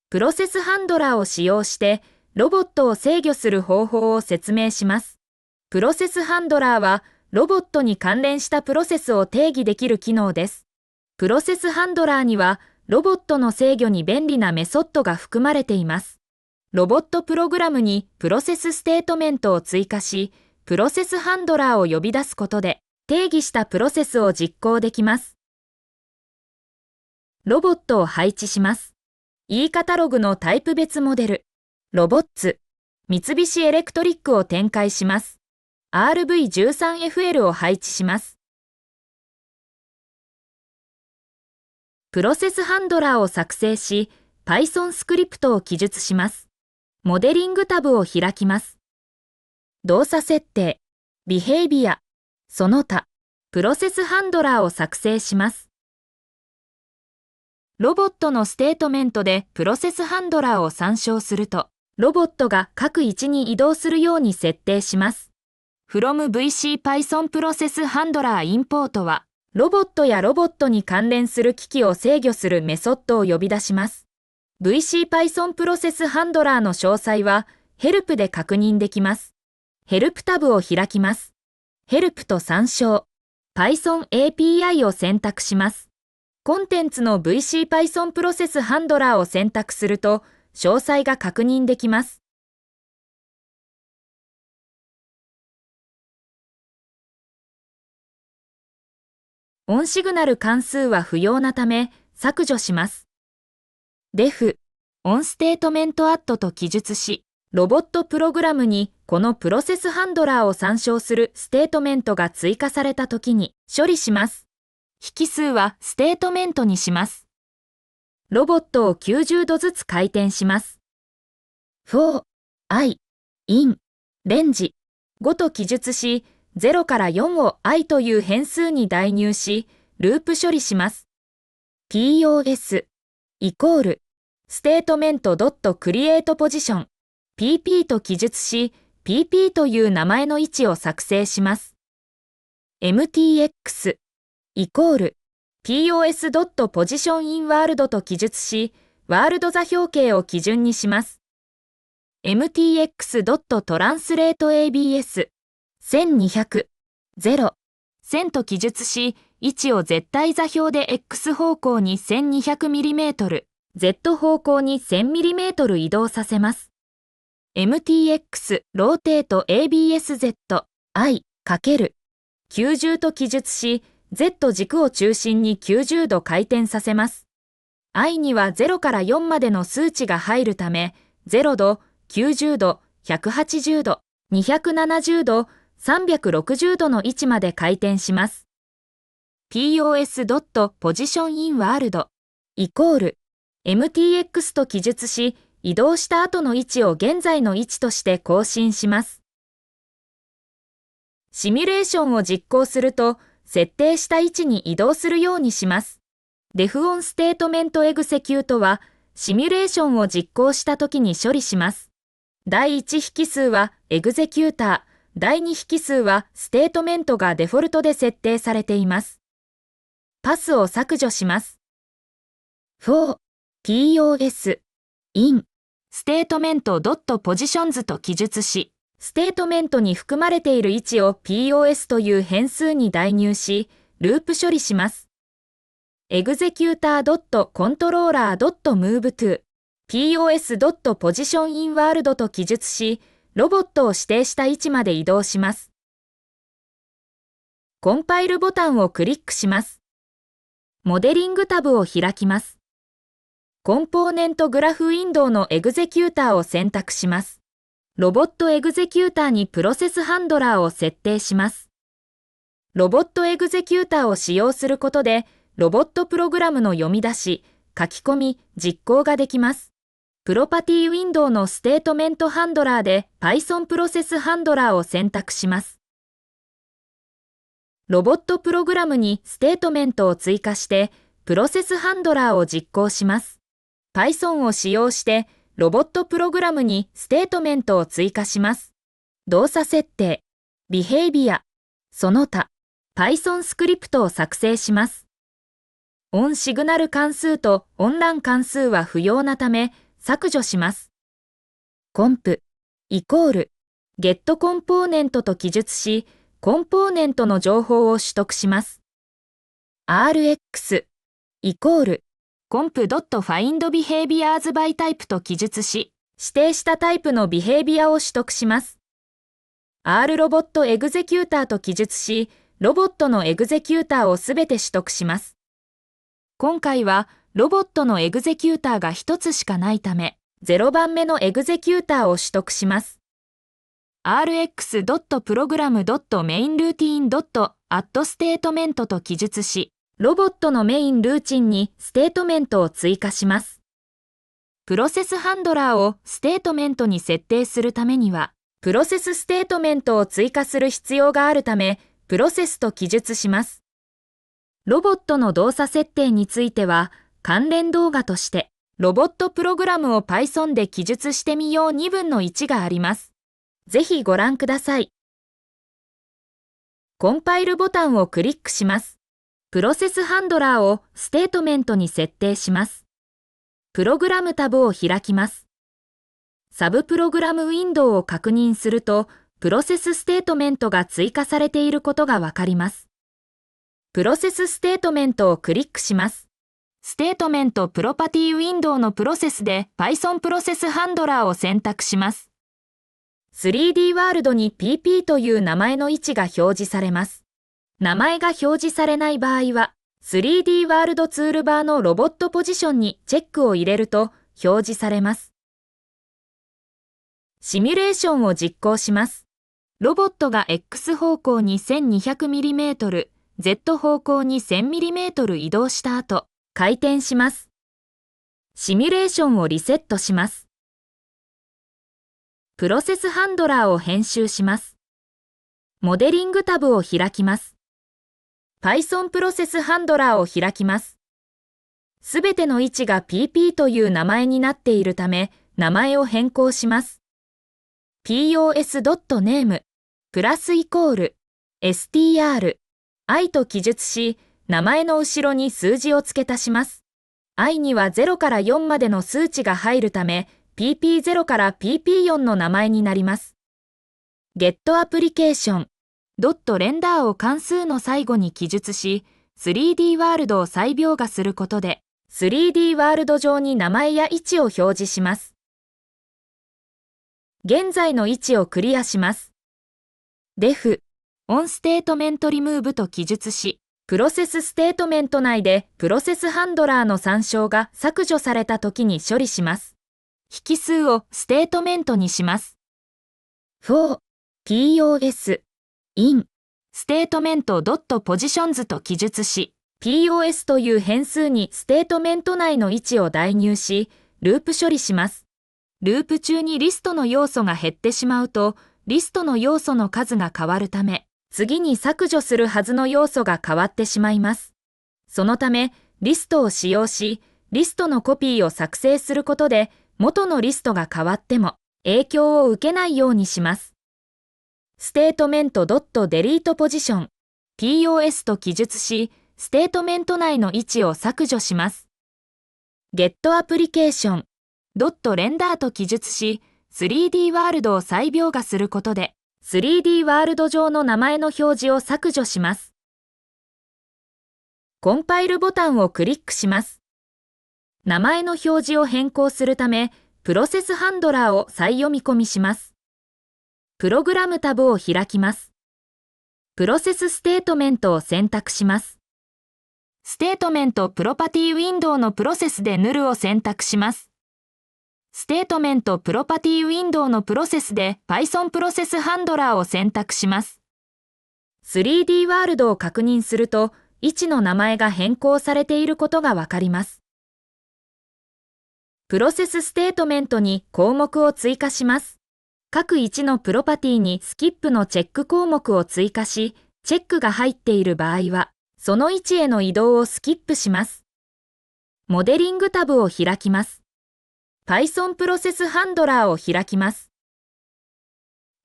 プロセスハンドラーを使用して、ロボットを制御する方法を説明します。プロセスハンドラーは、ロボットに関連したプロセスを定義できる機能です。プロセスハンドラーには、ロボットの制御に便利なメソッドが含まれています。ロボットプログラムにプロセスステートメントを追加し、プロセスハンドラーを呼び出すことで、定義したプロセスを実行できます。ロボットを配置します。E カタログのタイプ別モデル、ロボッツ、三菱エレクトリックを展開します。RV13FL を配置します。プロセスハンドラーを作成し、Python スクリプトを記述します。モデリングタブを開きます。動作設定、ビヘイビア、その他、プロセスハンドラーを作成します。ロボットのステートメントでプロセスハンドラーを参照すると、ロボットが各位置に移動するように設定します。from VC Python プロセスハンドラーインポートは、ロボットやロボットに関連する機器を制御するメソッドを呼び出します。VC Python プロセスハンドラーの詳細は、Help で確認できます。Help タブを開きます。Help と参照。Python API を選択します。コンテンツの VC Python プロセスハンドラーを選択すると、詳細が確認できます。オンシグナル関数は不要なため、削除します。def、オンステートメントアットと記述し、ロボットプログラムにこのプロセスハンドラーを参照するステートメントが追加されたときに処理します。引数はステートメントにします。ロボットを90度ずつ回転します。for, i, in, range 5と記述し、0から4を i という変数に代入し、ループ処理します。pos イコールステートメント .createPosition pp と記述し、pp という名前の位置を作成します。mtx イコール pos.positionInWorld と記述し、ワールド座標系を基準にします。mtx.translateABS 1200 0 1000と記述し、位置を絶対座標で x 方向に 1200mm、z 方向に 1000mm 移動させます。mtx ローテート ABSZ i ×90と記述し、Z 軸を中心に90度回転させます。i には0から4までの数値が入るため、0度、90度、180度、270度、360度の位置まで回転します。pos.positionInWorld イコール mtx と記述し、移動した後の位置を現在の位置として更新します。シミュレーションを実行すると、設定した位置に移動するようにします。defOn ステートメントエグセキュートは、シミュレーションを実行したときに処理します。第1引数はエグゼキューター、第2引数はステートメントがデフォルトで設定されています。パスを削除します。for, pos, in, ステートメント .positions と記述し、ステートメントに含まれている位置を pos という変数に代入し、ループ処理します。executor.controller.move to pos.positionInWorld と記述し、ロボットを指定した位置まで移動します。コンパイルボタンをクリックします。モデリングタブを開きます。コンポーネントグラフウィンドウのエグゼキューターを選択します。ロボットエグゼキューターにプロセスハンドラーを設定します。ロボットエグゼキューターを使用することで、ロボットプログラムの読み出し、書き込み、実行ができます。プロパティウィンドウのステートメントハンドラーで Python プロセスハンドラーを選択します。ロボットプログラムにステートメントを追加して、プロセスハンドラーを実行します。Python を使用して、ロボットプログラムにステートメントを追加します。動作設定、ビヘイビア、その他、Python スクリプトを作成します。オンシグナル関数とオンラン関数は不要なため、削除します。コンプイコールゲットコンポーネントと記述し、コンポーネントの情報を取得します。rx イコールcomp.findBehaviors by type と記述し、指定したタイプのビヘイビアを取得します。R ロボットエグゼキューターと記述し、ロボットのエグゼキューターをすべて取得します。今回はロボットのエグゼキューターが1つしかないため、0番目のエグゼキューターを取得します。rx.program.mainroutine.addStatement と記述し、ロボットのメインルーチンにステートメントを追加します。プロセスハンドラーをステートメントに設定するためには、プロセスステートメントを追加する必要があるため、プロセスと記述します。ロボットの動作設定については、関連動画として、ロボットプログラムを Python で記述してみよう2分の1があります。ぜひご覧ください。コンパイルボタンをクリックします。プロセスハンドラーをステートメントに設定します。プログラムタブを開きます。サブプログラムウィンドウを確認すると、プロセスステートメントが追加されていることがわかります。プロセスステートメントをクリックします。ステートメントプロパティウィンドウのプロセスで Python プロセスハンドラーを選択します。3D ワールドに PP という名前の位置が表示されます。名前が表示されない場合は、3D ワールドツールバーのロボットポジションにチェックを入れると表示されます。シミュレーションを実行します。ロボットが X 方向に 1200mm、Z 方向に 1000mm 移動した後、回転します。シミュレーションをリセットします。プロセスハンドラーを編集します。モデリングタブを開きます。Python プロセスハンドラーを開きます。すべての位置が PP という名前になっているため、名前を変更します。pos.name プラスイコール str i と記述し、名前の後ろに数字を付け足します。i には0から4までの数値が入るため、pp0 から pp4 の名前になります。getApplication.render を関数の最後に記述し、3D ワールドを再描画することで、3D ワールド上に名前や位置を表示します。現在の位置をクリアします。def onStatementRemove と記述し、プロセスステートメント内でプロセスハンドラーの参照が削除されたときに処理します。引数をステートメントにします。for pos in ステートメント .positions と記述し、pos という変数にステートメント内の位置を代入し、ループ処理します。ループ中にリストの要素が減ってしまうと、リストの要素の数が変わるため、次に削除するはずの要素が変わってしまいます。そのため、リストを使用し、リストのコピーを作成することで、元のリストが変わっても影響を受けないようにします。ステートメント .deletePosition POS と記述し、ステートメント内の位置を削除します。getApplication.render と記述し、3D ワールドを再描画することで、3D ワールド上の名前の表示を削除します。コンパイルボタンをクリックします。名前の表示を変更するため、プロセスハンドラーを再読み込みします。プログラムタブを開きます。プロセスステートメントを選択します。ステートメントプロパティウィンドウのプロセスで null を選択します。ステートメントプロパティウィンドウのプロセスで Python プロセスハンドラーを選択します。3D ワールドを確認すると、位置の名前が変更されていることがわかります。プロセスステートメントに項目を追加します。各1のプロパティにスキップのチェック項目を追加し、チェックが入っている場合は、その位置への移動をスキップします。モデリングタブを開きます。Python プロセスハンドラーを開きます。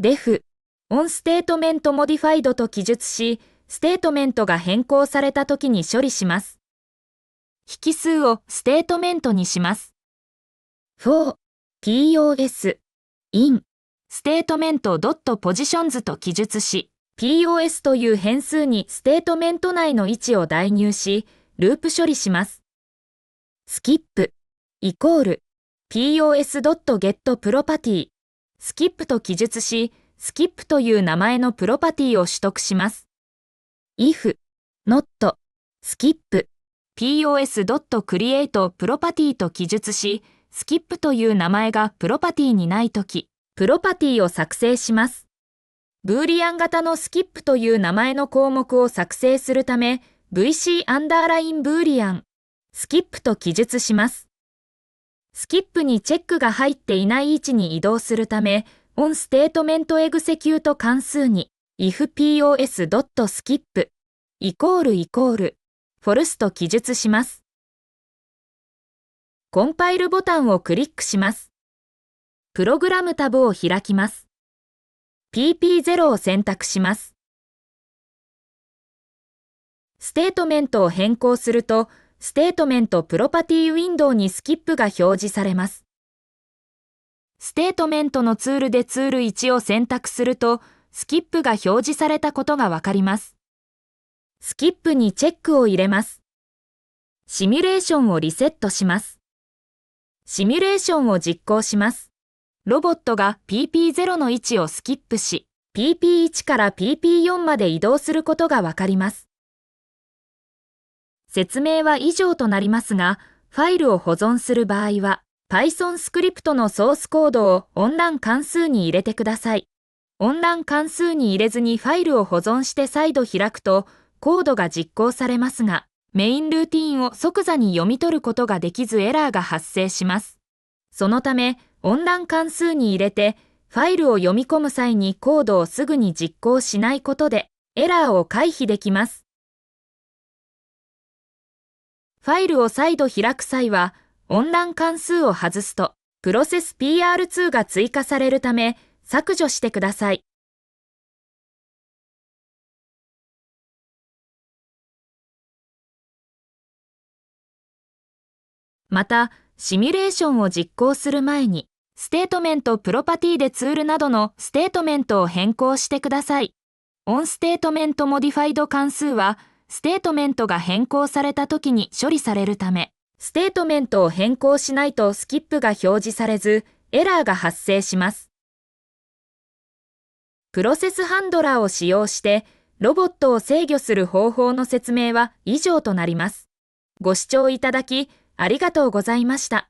def onStatementModified と記述し、ステートメントが変更されたときに処理します。引数をステートメントにします。for POS in statement.positions と記述し、POS という変数にステートメント内の位置を代入し、ループ処理します。skip イコール POS.getProperty skip と記述し、skip という名前のプロパティを取得します。if not skip POS.createProperty と記述し、skip という名前がプロパティにないとき、プロパティを作成します。ブーリアン型の skip という名前の項目を作成するため、VC アンダーラインブーリアン、skip と記述します。skip にチェックが入っていない位置に移動するため、on ステートメントエグセキュート関数に ifPOS.skip イコールイコール false と記述します。コンパイルボタンをクリックします。プログラムタブを開きます。PP0 を選択します。ステートメントを変更すると、ステートメントプロパティウィンドウにスキップが表示されます。ステートメントのツールでツール1を選択すると、スキップが表示されたことがわかります。スキップにチェックを入れます。シミュレーションをリセットします。シミュレーションを実行します。ロボットが PP0 の位置をスキップし、PP1 から PP4 まで移動することがわかります。説明は以上となりますが、ファイルを保存する場合は、Python スクリプトのソースコードをオンラン関数に入れてください。オンラン関数に入れずにファイルを保存して再度開くと、コードが実行されますが、メインルーティーンを即座に読み取ることができずエラーが発生します。そのため、オンラン関数に入れて、ファイルを読み込む際にコードをすぐに実行しないことで、エラーを回避できます。ファイルを再度開く際は、オンラン関数を外すと、プロセス PR2 が追加されるため、削除してください。また、シミュレーションを実行する前に、ステートメントプロパティでツールなどのステートメントを変更してください。オンステートメントモディファイド関数は、ステートメントが変更されたときに処理されるため、ステートメントを変更しないとスキップが表示されず、エラーが発生します。プロセスハンドラーを使用して、ロボットを制御する方法の説明は以上となります。ご視聴いただき、ありがとうございました。